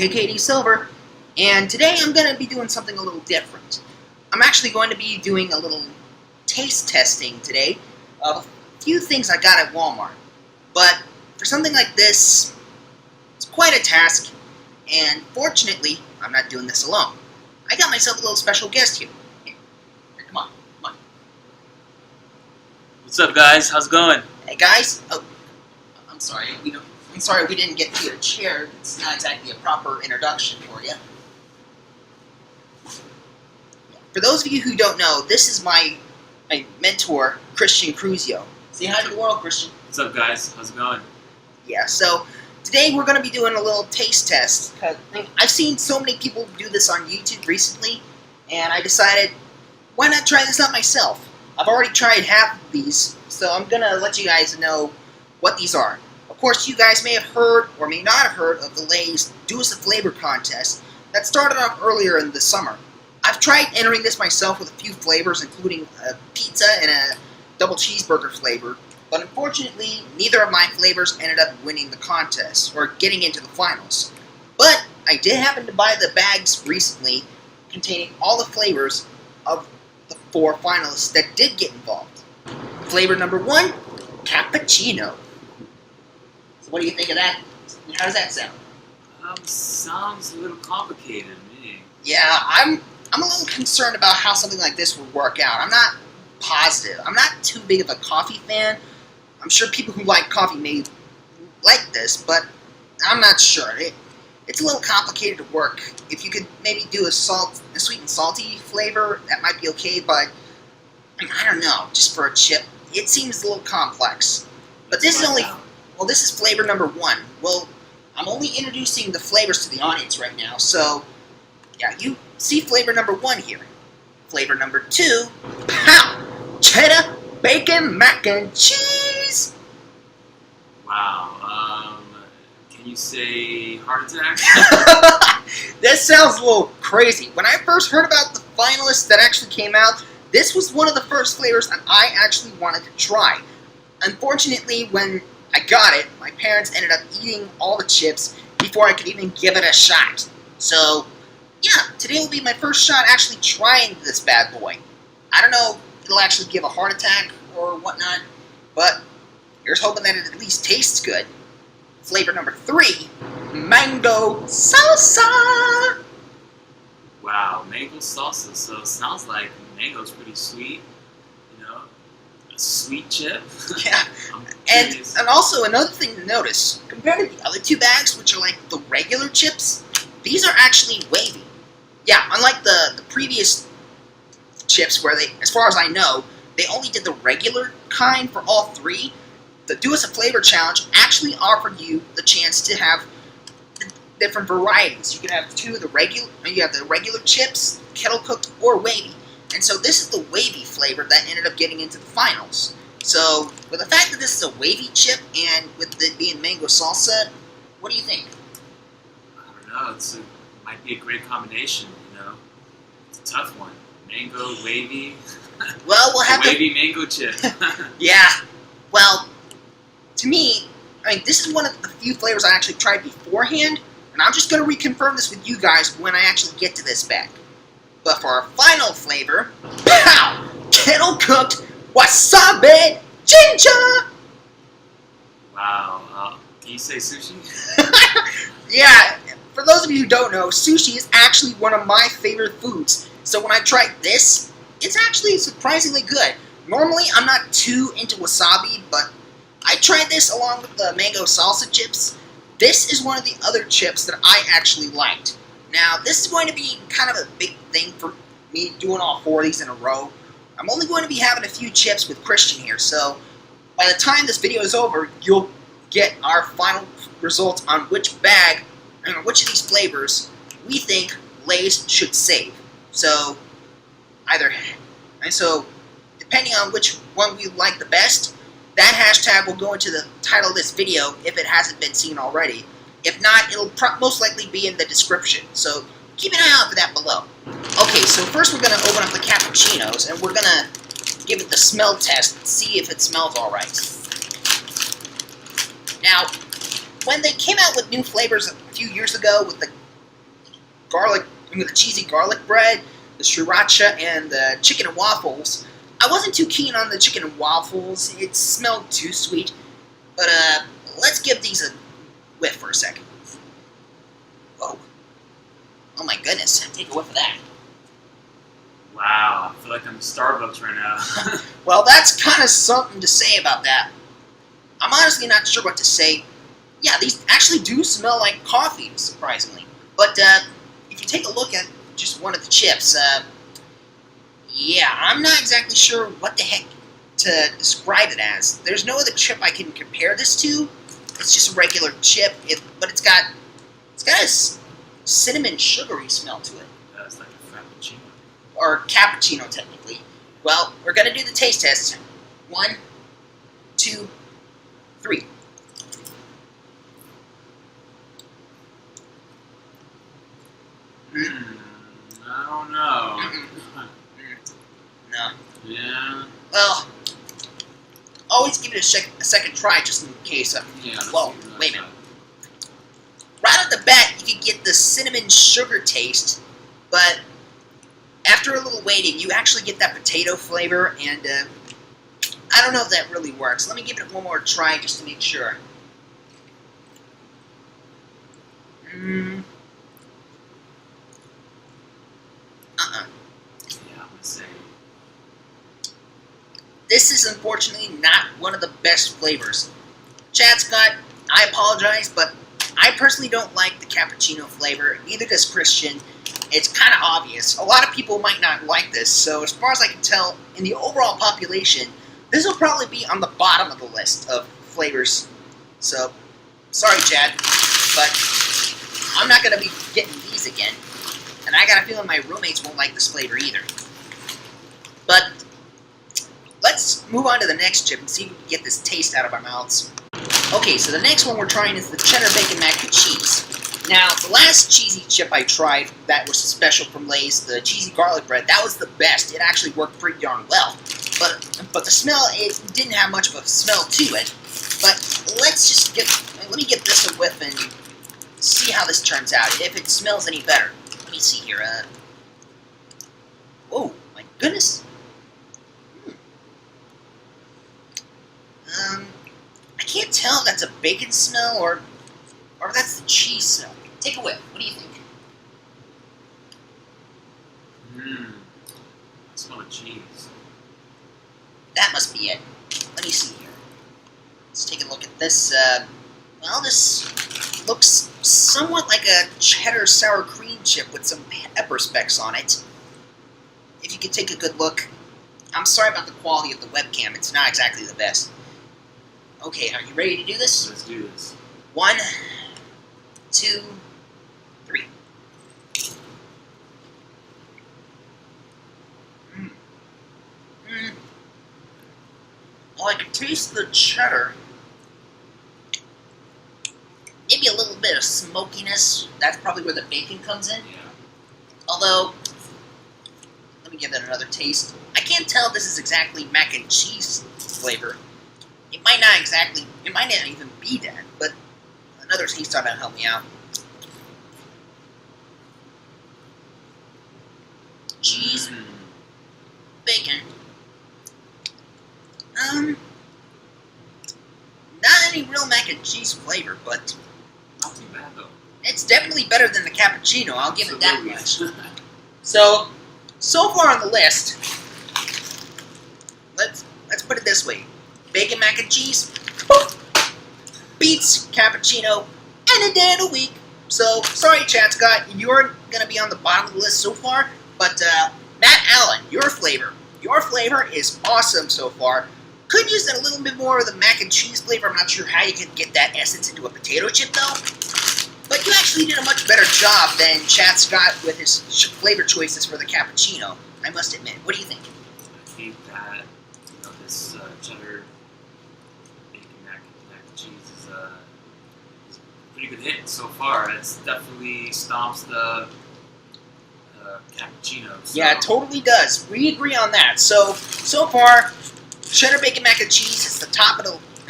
KKD Silver, and today I'm going to be doing something a little different. I'm actually going to be doing a little taste testing today of a few things I got at Walmart. But for something like this, it's quite a task, and fortunately, I'm not doing this alone. I got myself a little special guest here. Here, come on, come on. What's up, guys? How's it going? Hey guys. Oh, I'm sorry. I'm sorry we didn't get you a chair. It's not exactly a proper introduction for you. For those of you who don't know, this is my mentor, Christian Cruzio. Say hi to the world, Christian. What's up, guys? How's it going? Yeah, so today we're going to be doing a little taste test. I've seen so many people do this on YouTube recently, and I decided, why not try this out myself? I've already tried half of these, so I'm going to let you guys know what these are. Of course, you guys may have heard, or may not have heard, of the Lay's Do Us a Flavor contest that started off earlier in the summer. I've tried entering this myself with a few flavors, including a pizza and a double cheeseburger flavor, but unfortunately, neither of my flavors ended up winning the contest, or getting into the finals. But I did happen to buy the bags recently, containing all the flavors of the 4 finalists that did get involved. Flavor number 1, cappuccino. So what do you think of that? How does that sound? Sounds a little complicated to me. Yeah, I'm a little concerned about how something like this would work out. I'm not positive. I'm not too big of a coffee fan. I'm sure people who like coffee may like this, but I'm not sure. It's a little complicated to work. If you could maybe do a sweet and salty flavor, that might be okay, but I don't know. Just for a chip, it seems a little complex. But this is only, well, this is flavor number 1. Well, I'm only introducing the flavors to the audience right now, so yeah, you see flavor number 1 here. Flavor number 2, pow! Cheddar, bacon, mac and cheese! Wow, can you say heart attack? This sounds a little crazy. When I first heard about the finalists that actually came out, this was one of the first flavors that I actually wanted to try. Unfortunately, when I got it, my parents ended up eating all the chips before I could even give it a shot. So, yeah, today will be my first shot actually trying this bad boy. I don't know if it'll actually give a heart attack or whatnot, but here's hoping that it at least tastes good. Flavor number 3, mango salsa! Wow, mango salsa. So it sounds like mango's pretty sweet, you know? A sweet chip? Yeah, and also another thing to notice, compared to the other 2 bags, which are like the regular chips, these are actually wavy. Yeah, unlike the previous chips where they, as far as I know, they only did the regular kind for all 3, the Do Us a Flavor Challenge actually offered you the chance to have different varieties. You can have you have the regular chips, kettle cooked, or wavy. And so this is the wavy flavor that ended up getting into the finals. So, with the fact that this is a wavy chip, and with it being mango salsa, what do you think? I don't know, it might be a great combination, you know? It's a tough one. Mango, wavy. Well, we'll have wavy mango chip. Yeah. Well, to me, I mean, this is one of the few flavors I actually tried beforehand, and I'm just going to reconfirm this with you guys when I actually get to this bag. But for our final flavor, pow! Kettle cooked wasabi ginger! Wow, can you say sushi? Yeah, for those of you who don't know, sushi is actually one of my favorite foods. So when I tried this, it's actually surprisingly good. Normally, I'm not too into wasabi, but I tried this along with the mango salsa chips. This is one of the other chips that I actually liked. Now, this is going to be kind of a big thing for me doing all 4 of these in a row. I'm only going to be having a few chips with Christian here, so by the time this video is over, you'll get our final results on which bag, and which of these flavors we think Lay's should save. So, depending on which one we like the best, that hashtag will go into the title of this video if it hasn't been seen already. If not, it'll most likely be in the description, so keep an eye out for that below. Okay, so first we're going to open up the cappuccinos, and we're going to give it the smell test and see if it smells alright. Now, when they came out with new flavors a few years ago with the with the cheesy garlic bread, the sriracha, and the chicken and waffles. I wasn't too keen on the chicken and waffles. It smelled too sweet. But let's give these a whiff for a second. Whoa. Oh my goodness, take a whiff of that. Wow, I feel like I'm in Starbucks right now. Well, that's kind of something to say about that. I'm honestly not sure what to say. Yeah, these actually do smell like coffee, surprisingly. But if you take a look at just one of the chips, yeah, I'm not exactly sure what the heck to describe it as. There's no other chip I can compare this to. It's just a regular chip, but it's got a cinnamon sugary smell to it. That's like a frappuccino. Or cappuccino, technically. Well, we're gonna do the taste test. 1, 2, 3. I don't know. No. Yeah. Well, always give it a second try just in case. Yeah. Whoa, wait a minute. Right off the bat, you can get the cinnamon sugar taste, but after a little waiting, you actually get that potato flavor, and I don't know if that really works. Let me give it one more try just to make sure. Yeah, I'm the same. This is unfortunately not one of the best flavors. Chad Scott, I apologize, but I personally don't like the cappuccino flavor. Neither does Christian. It's kind of obvious. A lot of people might not like this, so as far as I can tell, in the overall population, this will probably be on the bottom of the list of flavors. So, sorry, Chad, but I'm not going to be getting these again. And I got a feeling my roommates won't like this flavor either. But let's move on to the next chip and see if we can get this taste out of our mouths. Okay, so the next one we're trying is the cheddar bacon mac and cheese. Now, the last cheesy chip I tried that was special from Lay's, the cheesy garlic bread, that was the best. It actually worked pretty darn well. But the smell, it didn't have much of a smell to it. But let me give this a whiff and see how this turns out, if it smells any better. Let me see here. Oh, my goodness. I can't tell if that's a bacon smell or if that's the cheese smell. Take a whiff. What do you think? I smell the cheese. That must be it. Let me see here. Let's take a look at this. Well, this looks somewhat like a cheddar sour cream chip with some pepper specks on it. If you could take a good look. I'm sorry about the quality of the webcam. It's not exactly the best. Okay, are you ready to do this? Let's do this. 1, 2, 3. Well, I can taste the cheddar. Maybe a little bit of smokiness. That's probably where the bacon comes in. Yeah. Although, let me give that another taste. I can't tell if this is exactly mac and cheese flavor. It might not even be that, but another taste ought to help me out. Cheese, bacon. Not any real mac and cheese flavor, but Not too bad though. it's definitely better than the cappuccino, I'll give it that much. So far on the list, let's put it this way. Bacon mac and cheese beats cappuccino any day of the week. So, sorry Chad Scott, you're going to be on the bottom of the list so far, but Matt Allen, your flavor is awesome so far. Could use a little bit more of the mac and cheese flavor. I'm not sure how you can get that essence into a potato chip though. But you actually did a much better job than Chad Scott with his flavor choices for the cappuccino, I must admit. What do you think? I think that this cheddar bacon mac and cheese is a pretty good hit so far. It's definitely stomps the cappuccino. So. Yeah, it totally does. We agree on that. So far, cheddar bacon mac and cheese is the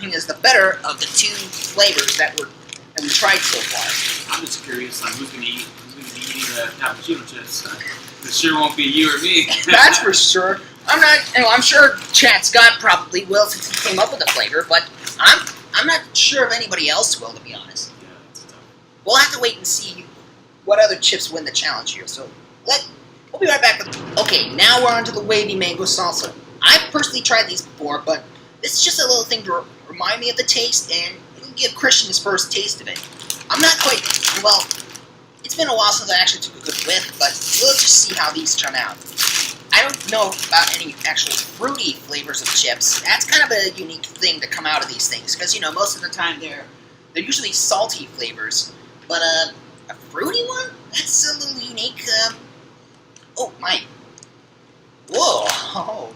is the better of the two flavors that we tried so far. I'm just curious on who's gonna be eating the cappuccino chips. It sure won't be you or me. That's for sure. I'm sure Chat Scott probably will since he came up with the flavor, but I'm not sure if anybody else will, to be honest. Yeah, that's tough. We'll have to wait and see what other chips win the challenge here. So we'll be right back. Okay, now we're on to the wavy mango salsa. I've personally tried these before, but this is just a little thing to remind me of the taste, and it'll give Christian his first taste of it. I'm not quite, well, it's been a while since I actually took a good whiff, but we'll just see how these turn out. I don't know about any actual fruity flavors of chips. That's kind of a unique thing to come out of these things, because, you know, most of the time they're usually salty flavors, but a fruity one? That's a little unique. Oh, my. Whoa. Oh.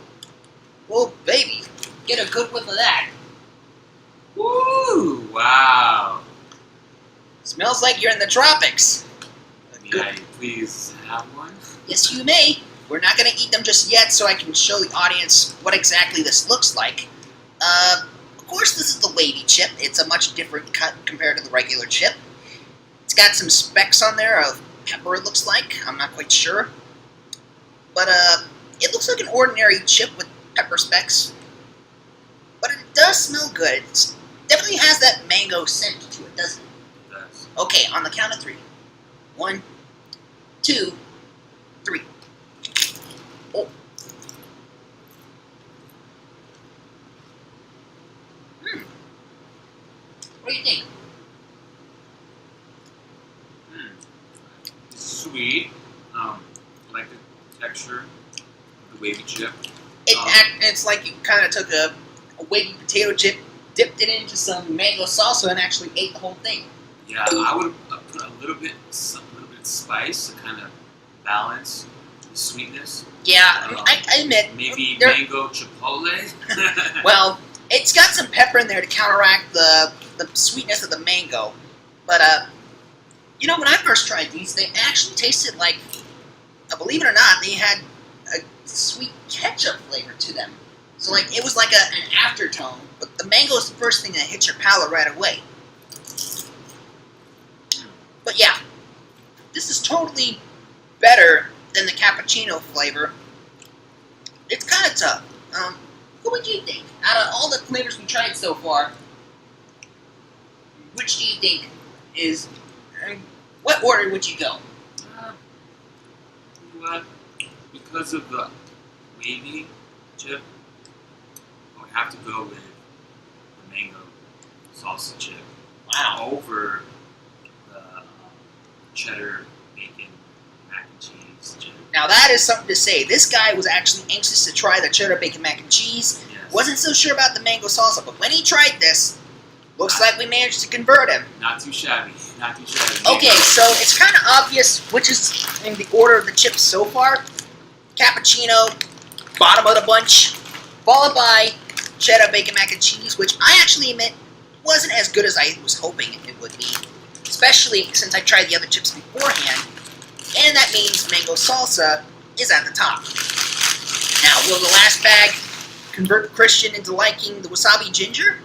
Whoa, baby. Get a good whiff of that. Woo! Wow. Smells like you're in the tropics. May I please have one? Yes, you may. We're not going to eat them just yet, so I can show the audience what exactly this looks like. Of course, this is the wavy chip. It's a much different cut compared to the regular chip. It's got some specks on there of pepper, it looks like. I'm not quite sure. But, it looks like an ordinary chip with pepper specks. But it does smell good. It definitely has that mango scent to it, doesn't it? It does. Okay, on the count of 3. 1, 2, 3. Oh. What do you think? Sweet. I like the texture of the wavy chip. It's like you kind of took a wavy potato chip, dipped it into some mango salsa, and actually ate the whole thing. Yeah, I would put a little bit of spice to kind of balance the sweetness. Yeah, I admit. Maybe mango chipotle. Well, it's got some pepper in there to counteract the sweetness of the mango. But, you know, when I first tried these, they actually tasted like, believe it or not, they had a sweet ketchup flavor to them. So, like, it was like an aftertone, but the mango is the first thing that hits your palate right away. But yeah, this is totally better than the cappuccino flavor. It's kind of tough. What would you think? Out of all the flavors we tried so far, which do you think is... what order would you go? You know what? Because of the wavy chip, I would have to go with the mango salsa chip. Wow. Over the cheddar bacon mac and cheese chip. Now that is something to say. This guy was actually anxious to try the cheddar bacon mac and cheese. Yes. Wasn't so sure about the mango salsa, but when he tried this, looks like we managed to convert him. Not too shabby. Not too shabby. Okay, so it's kind of obvious which is in the order of the chips so far. Cappuccino, bottom of the bunch, followed by cheddar bacon mac and cheese, which I actually admit wasn't as good as I was hoping it would be, especially since I tried the other chips beforehand, and that means mango salsa is at the top. Now, will the last bag convert Christian into liking the wasabi ginger?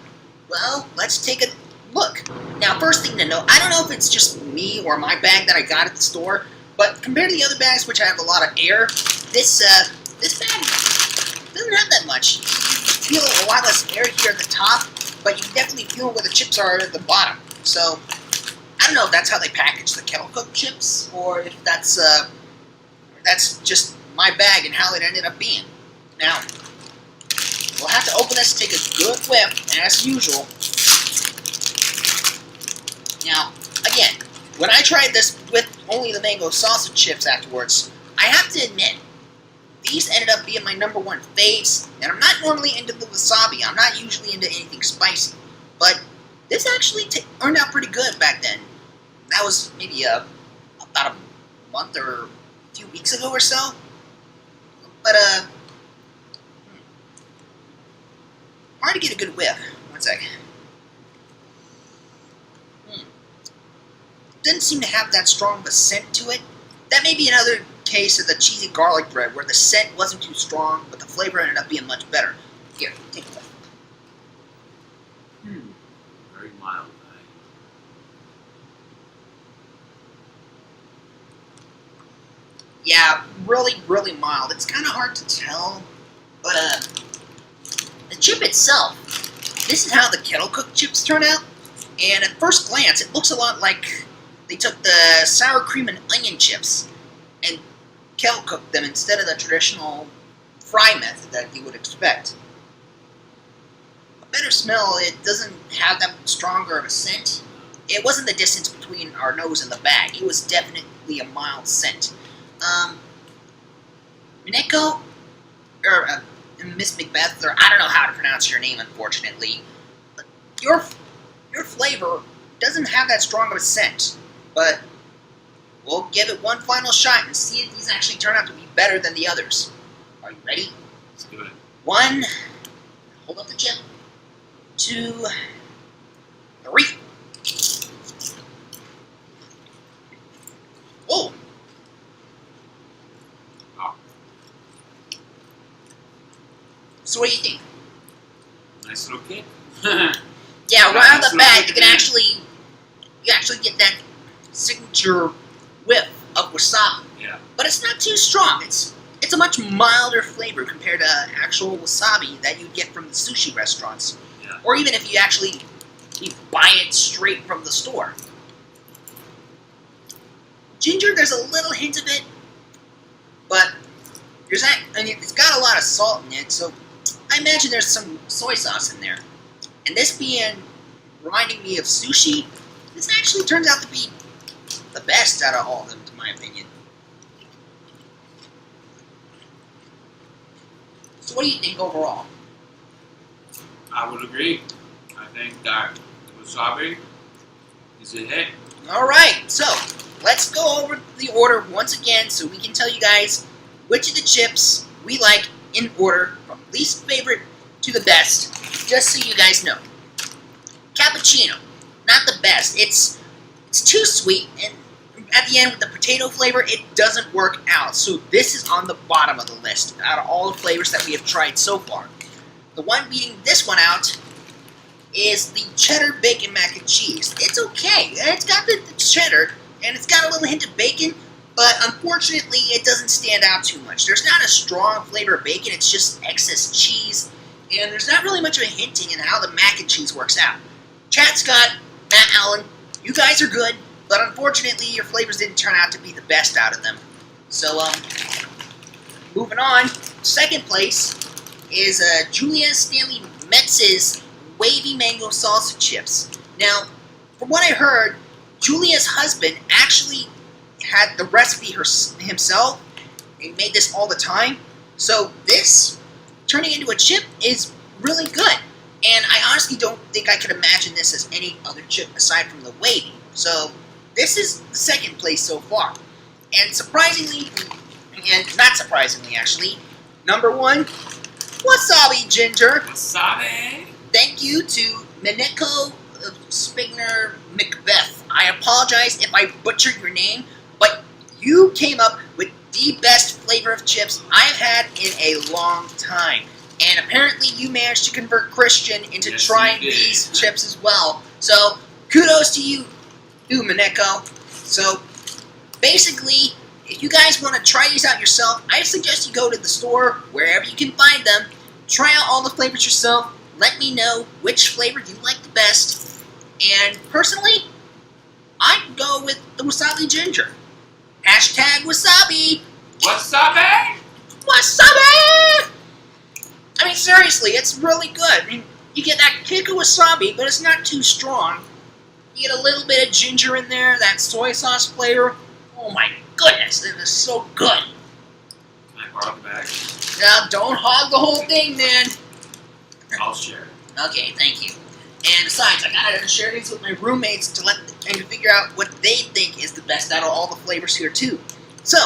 Well, let's take a look. Now, first thing to know, I don't know if it's just me or my bag that I got at the store, but compared to the other bags, which have a lot of air, this bag doesn't have that much. You feel a lot less air here at the top, but you can definitely feel where the chips are at the bottom. So, I don't know if that's how they package the kettle cooked chips, or if that's just my bag and how it ended up being. Now, we'll have to open this, take a good whiff, as usual. Now, again, when I tried this with only the mango salsa chips afterwards, I have to admit, these ended up being my #1 faves, and I'm not normally into the wasabi. I'm not usually into anything spicy, but this actually turned out pretty good back then. That was maybe about a month or a few weeks ago or so. But, hard to get a good whiff. One sec. Didn't seem to have that strong of a scent to it. That may be another case of the cheesy garlic bread, where the scent wasn't too strong, but the flavor ended up being much better. Here, take a whiff. Very mild. Yeah, really, really mild. It's kind of hard to tell, but the chip itself, this is how the kettle cooked chips turn out. And at first glance, it looks a lot like they took the sour cream and onion chips and kettle cooked them instead of the traditional fry method that you would expect. A better smell, it doesn't have that stronger of a scent. It wasn't the distance between our nose and the bag. It was definitely a mild scent. Mineko, or Miss Macbeth, or I don't know how to pronounce your name, unfortunately, but your flavor doesn't have that strong of a scent, but we'll give it one final shot and see if these actually turn out to be better than the others. Are you ready? Let's do it. 1, hold up the chip, 2, 3. Oh! Wow. So what do you think? Nice little kick. Yeah, right out of the bat, you Yeah. actually get that signature whiff of wasabi. Yeah. But it's not too strong. It's a much milder flavor compared to actual wasabi that you'd get from the sushi restaurants. Yeah. Or even if you buy it straight from the store. Ginger, there's a little hint of it, but it's got a lot of salt in it, so I imagine there's some soy sauce in there. And this reminding me of sushi, this actually turns out to be the best out of all of them, to my opinion. So what do you think overall? I would agree. I think that the wasabi is a hit. Alright, so let's go over the order once again so we can tell you guys which of the chips we like in order from least favorite to the best, just so you guys know. Cappuccino, not the best. It's too sweet, and at the end with the potato flavor, it doesn't work out. So this is on the bottom of the list out of all the flavors that we have tried so far. The one beating this one out is the cheddar bacon mac and cheese. It's okay. It's got the cheddar, and it's got a little hint of bacon, but unfortunately it doesn't stand out too much. There's not a strong flavor of bacon, it's just excess cheese, and there's not really much of a hinting in how the mac and cheese works out. Chad Scott, Matt Allen, you guys are good, but unfortunately your flavors didn't turn out to be the best out of them. So, moving on, second place is Julia Stanley Metz's Wavy Mango Salsa Chips. Now, from what I heard, Julia's husband actually had the recipe himself. He made this all the time. So this, turning into a chip, is really good. And I honestly don't think I could imagine this as any other chip aside from the wavy. So this is the second place so far. And surprisingly, and not surprisingly actually, number 1, Wasabi Ginger. Wasabi! Thank you to Mineko Spigner Macbeth. I apologize if I butchered your name, but you came up with the best flavor of chips I've had in a long time. And apparently you managed to convert Christian into trying these chips as well. So kudos to you, Mineko. So basically, if you guys want to try these out yourself, I suggest you go to the store, wherever you can find them, try out all the flavors yourself, let me know which flavor you like the best, and personally, I'd go with the Wasabi Ginger. Hashtag Wasabi! Wasabi! Wasabi! I mean, seriously, it's really good. I mean, you get that kick of wasabi, but it's not too strong. You get a little bit of ginger in there, that soy sauce flavor. Oh my goodness, it is so good. Can I borrow the bag? Now, don't hog the whole thing, man. I'll share. Okay, thank you. And besides, I gotta share these with my roommates to figure out what they think is the best out of all the flavors here too. So,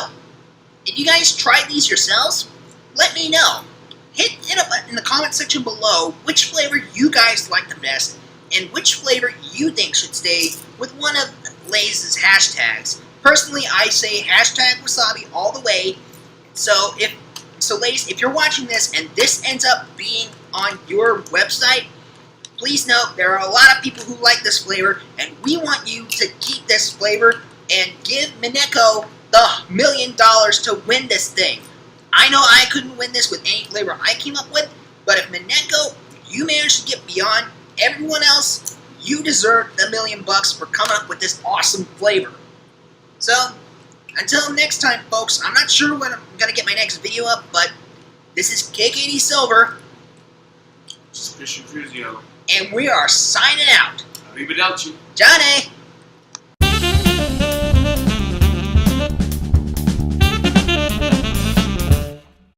if you guys tried these yourselves, let me know. Hit up in the comment section below which flavor you guys like the best and which flavor you think should stay with one of Lay's hashtags. Personally, I say hashtag wasabi all the way. So Lay's, if you're watching this and this ends up being on your website, please note there are a lot of people who like this flavor, and we want you to keep this flavor and give Mineko the $1 million to win this thing. I know I couldn't win this with any flavor I came up with, but if Minetco, you managed to get beyond everyone else, you deserve the $1 million for coming up with this awesome flavor. So, until next time, folks, I'm not sure when I'm going to get my next video up, but this is KKD Silver, This is Christian Cruzio. and we are signing out. Arrivederci. Johnny!